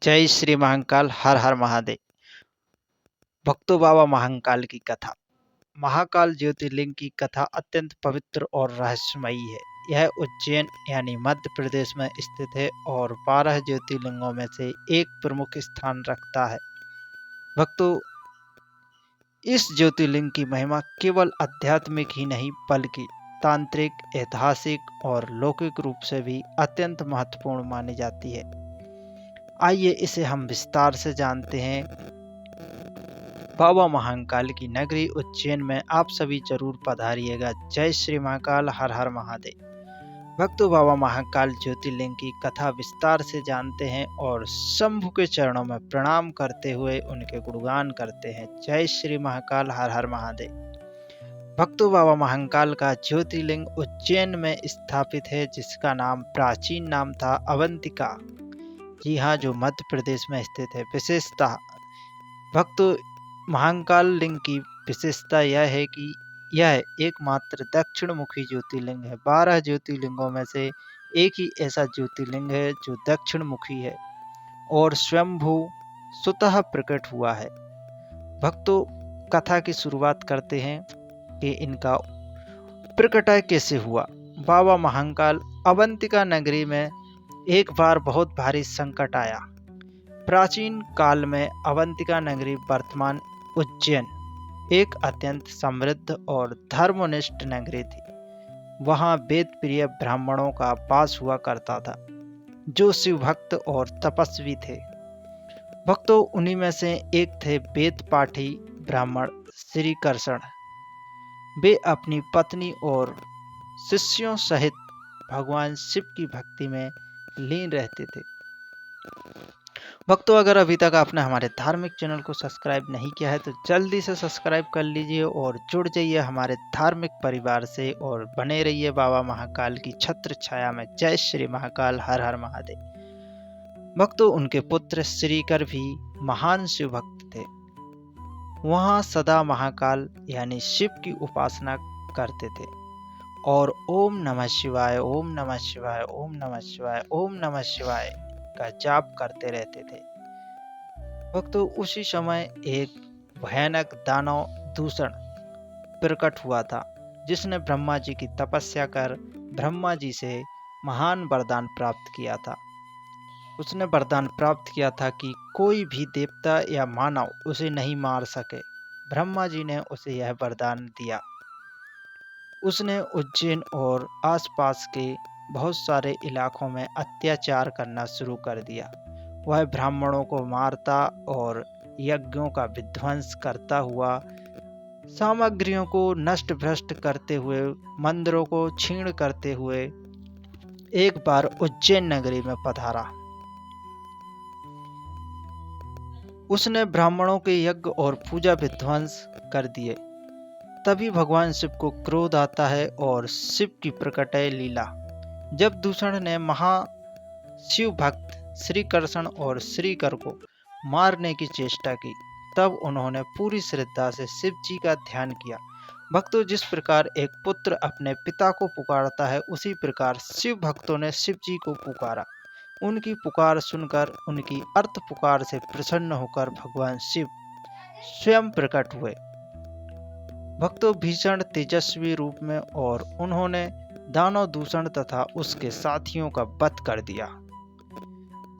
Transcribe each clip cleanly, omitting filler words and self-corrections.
जय श्री महाकाल, हर हर महादेव। भक्तों, बाबा महाकाल की कथा। महाकाल ज्योतिर्लिंग की कथा अत्यंत पवित्र और रहस्यमयी है। यह उज्जैन यानी मध्य प्रदेश में स्थित है और 12 ज्योतिर्लिंगों में से एक प्रमुख स्थान रखता है। भक्तों, इस ज्योतिर्लिंग की महिमा केवल आध्यात्मिक ही नहीं बल्कि तांत्रिक, ऐतिहासिक और लौकिक रूप से भी अत्यंत महत्वपूर्ण मानी जाती है। आइए इसे हम विस्तार से जानते हैं। बाबा महाकाल की नगरी उज्जैन में आप सभी जरूर पधारिएगा। जय श्री महाकाल, हर हर महादेव। भक्तों, बाबा महाकाल ज्योतिर्लिंग की कथा विस्तार से जानते हैं और शंभु के चरणों में प्रणाम करते हुए उनके गुणगान करते हैं। जय श्री महाकाल, हर हर महादेव। भक्तों, बाबा महाकाल का ज्योतिर्लिंग उज्जैन में स्थापित है, जिसका नाम प्राचीन नाम था अवंतिका। जी हाँ, जो मध्य प्रदेश में स्थित है। विशेषता भक्तों, महाकाल लिंग की विशेषता यह है कि यह एकमात्र दक्षिण मुखी ज्योतिर्लिंग है। 12 ज्योतिर्लिंगों में से एक ही ऐसा ज्योतिर्लिंग है जो दक्षिण मुखी है और स्वयंभू स्वतः प्रकट हुआ है। भक्तों, कथा की शुरुआत करते हैं कि इनका प्रकटाय कैसे हुआ। बाबा महाकाल अवंतिका नगरी में एक बार बहुत भारी संकट आया। प्राचीन काल में अवंतिका नगरी वर्तमान उज्जैन एक अत्यंत समृद्ध और धर्मनिष्ठ नगरी थी। वहां वेद प्रिय ब्राह्मणों का वास हुआ करता था, जो शिव भक्त और तपस्वी थे। भक्तों, उन्हीं में से एक थे वेद पाठी ब्राह्मण श्री कृष्ण। वे अपनी पत्नी और शिष्यों सहित भगवान शिव की भक्ति में लीन रहते थे। भक्तों, अगर अभी तक आपने हमारे धार्मिक चैनल को सब्सक्राइब नहीं किया है तो जल्दी से सब्सक्राइब कर लीजिए और जुड़ जाइए हमारे धार्मिक परिवार से और बने रहिए बाबा महाकाल की छत्र छाया में। जय श्री महाकाल, हर हर महादेव। भक्तों, उनके पुत्र श्रीकर भी महान शिव भक्त थे। वहां सदा महाकाल यानी शिव की उपासना करते थे और ओम नमः शिवाय, ओम नमः शिवाय, ओम नमः शिवाय, ओम नमः शिवाय का जाप करते रहते थे। भक्तों, उसी समय एक भयानक दानव दूषण प्रकट हुआ था, जिसने ब्रह्मा जी की तपस्या कर ब्रह्मा जी से महान वरदान प्राप्त किया था। उसने वरदान प्राप्त किया था कि कोई भी देवता या मानव उसे नहीं मार सके। ब्रह्मा जी ने उसे यह वरदान दिया। उसने उज्जैन और आसपास के बहुत सारे इलाकों में अत्याचार करना शुरू कर दिया। वह ब्राह्मणों को मारता और यज्ञों का विध्वंस करता हुआ, सामग्रियों को नष्ट भ्रष्ट करते हुए, मंदिरों को छीण करते हुए एक बार उज्जैन नगरी में पधारा। उसने ब्राह्मणों के यज्ञ और पूजा विध्वंस कर दिए। तभी भगवान शिव को क्रोध आता है और शिव की प्रकटय लीला। जब दूषण ने महाशिव भक्त श्री कृष्ण और श्रीकर को मारने की चेष्टा की, तब उन्होंने पूरी श्रद्धा से शिव जी का ध्यान किया। भक्तों, जिस प्रकार एक पुत्र अपने पिता को पुकारता है, उसी प्रकार शिव भक्तों ने शिव जी को पुकारा। उनकी पुकार सुनकर, उनकी अर्थ पुकार से प्रसन्न होकर भगवान शिव स्वयं प्रकट हुए। भक्तों, भीषण तेजस्वी रूप में, और उन्होंने दानव दूषण तथा उसके साथियों का वध कर दिया।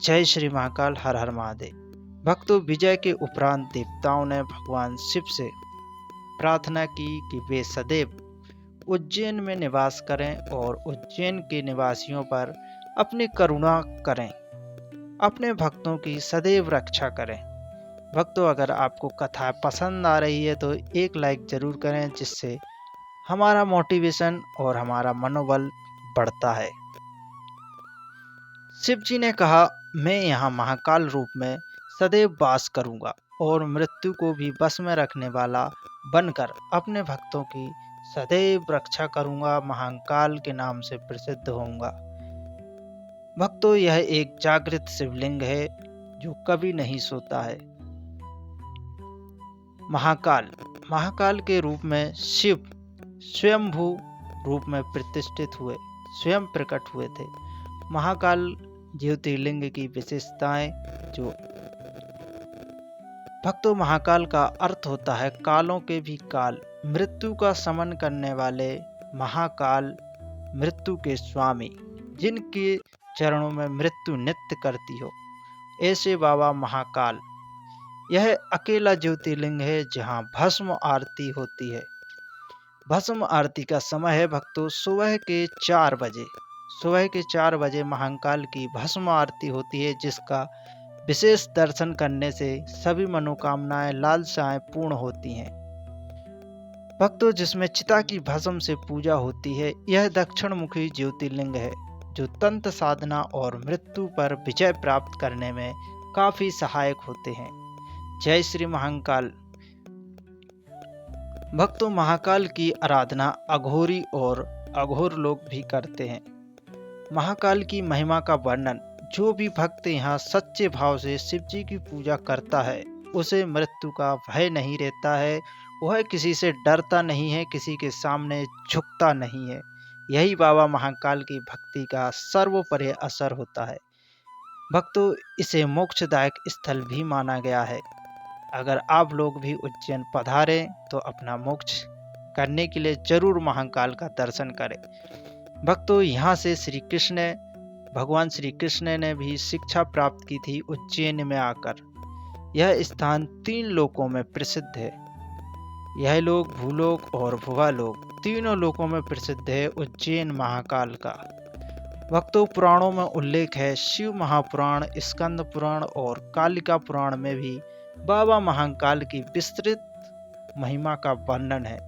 जय श्री महाकाल, हर हर महादेव। भक्तों, विजय के उपरांत देवताओं ने भगवान शिव से प्रार्थना की कि वे सदैव उज्जैन में निवास करें और उज्जैन के निवासियों पर अपनी करुणा करें, अपने भक्तों की सदैव रक्षा करें। भक्तों, अगर आपको कथा पसंद आ रही है तो एक लाइक जरूर करें, जिससे हमारा मोटिवेशन और हमारा मनोबल बढ़ता है। शिव जी ने कहा, मैं यहाँ महाकाल रूप में सदैव वास करूंगा और मृत्यु को भी बस में रखने वाला बनकर अपने भक्तों की सदैव रक्षा करूंगा, महाकाल के नाम से प्रसिद्ध होऊंगा। भक्तों, यह एक जागृत शिवलिंग है जो कभी नहीं सोता है। महाकाल के रूप में शिव स्वयंभू रूप में प्रतिष्ठित हुए, स्वयं प्रकट हुए थे। महाकाल ज्योतिर्लिंग की विशेषताएं। जो भक्तों, महाकाल का अर्थ होता है कालों के भी काल, मृत्यु का शमन करने वाले महाकाल, मृत्यु के स्वामी, जिनके चरणों में मृत्यु नृत्य करती हो, ऐसे बाबा महाकाल। यह अकेला ज्योतिर्लिंग है जहां भस्म आरती होती है। भस्म आरती का समय है भक्तों सुबह के 4 बजे। सुबह के 4 बजे महाकाल की भस्म आरती होती है, जिसका विशेष दर्शन करने से सभी मनोकामनाएं, लालसाएं पूर्ण होती हैं। भक्तों, जिसमें चिता की भस्म से पूजा होती है, यह दक्षिण मुखी ज्योतिर्लिंग है जो तंत्र साधना और मृत्यु पर विजय प्राप्त करने में काफी सहायक होते हैं। जय श्री महाकाल। भक्तों, महाकाल की आराधना अघोरी और अघोर लोग भी करते हैं। महाकाल की महिमा का वर्णन। जो भी भक्त यहाँ सच्चे भाव से शिव जी की पूजा करता है, उसे मृत्यु का भय नहीं रहता है। वह किसी से डरता नहीं है, किसी के सामने झुकता नहीं है। यही बाबा महाकाल की भक्ति का सर्वोपरि असर होता है। भक्तों, इसे मोक्षदायक स्थल भी माना गया है। अगर आप लोग भी उज्जैन पधारें तो अपना मोक्ष करने के लिए जरूर महाकाल का दर्शन करें। भक्तों, यहाँ से भगवान श्री कृष्ण ने भी शिक्षा प्राप्त की थी उज्जैन में आकर। यह स्थान 3 लोकों में प्रसिद्ध है। यह लोक, भूलोक और भुवालोक, तीनों लोकों में प्रसिद्ध है उज्जैन महाकाल का। भक्तों, पुराणों में उल्लेख है, शिव महापुराण, स्कंद पुराण और कालिका पुराण में भी बाबा महाकाल की विस्तृत महिमा का वर्णन है।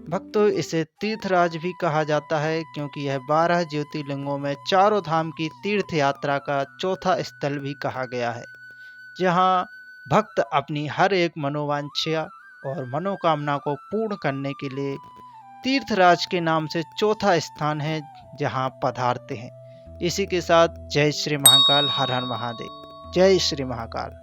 भक्तों, इसे तीर्थराज भी कहा जाता है क्योंकि यह 12 ज्योतिर्लिंगों में चारों धाम की तीर्थ यात्रा का चौथा स्थल भी कहा गया है, जहां भक्त अपनी हर एक मनोवांछा और मनोकामना को पूर्ण करने के लिए तीर्थराज के नाम से चौथा स्थान है जहां पधारते हैं। इसी के साथ जय श्री महाकाल, हर हर महादेव। जय श्री महाकाल।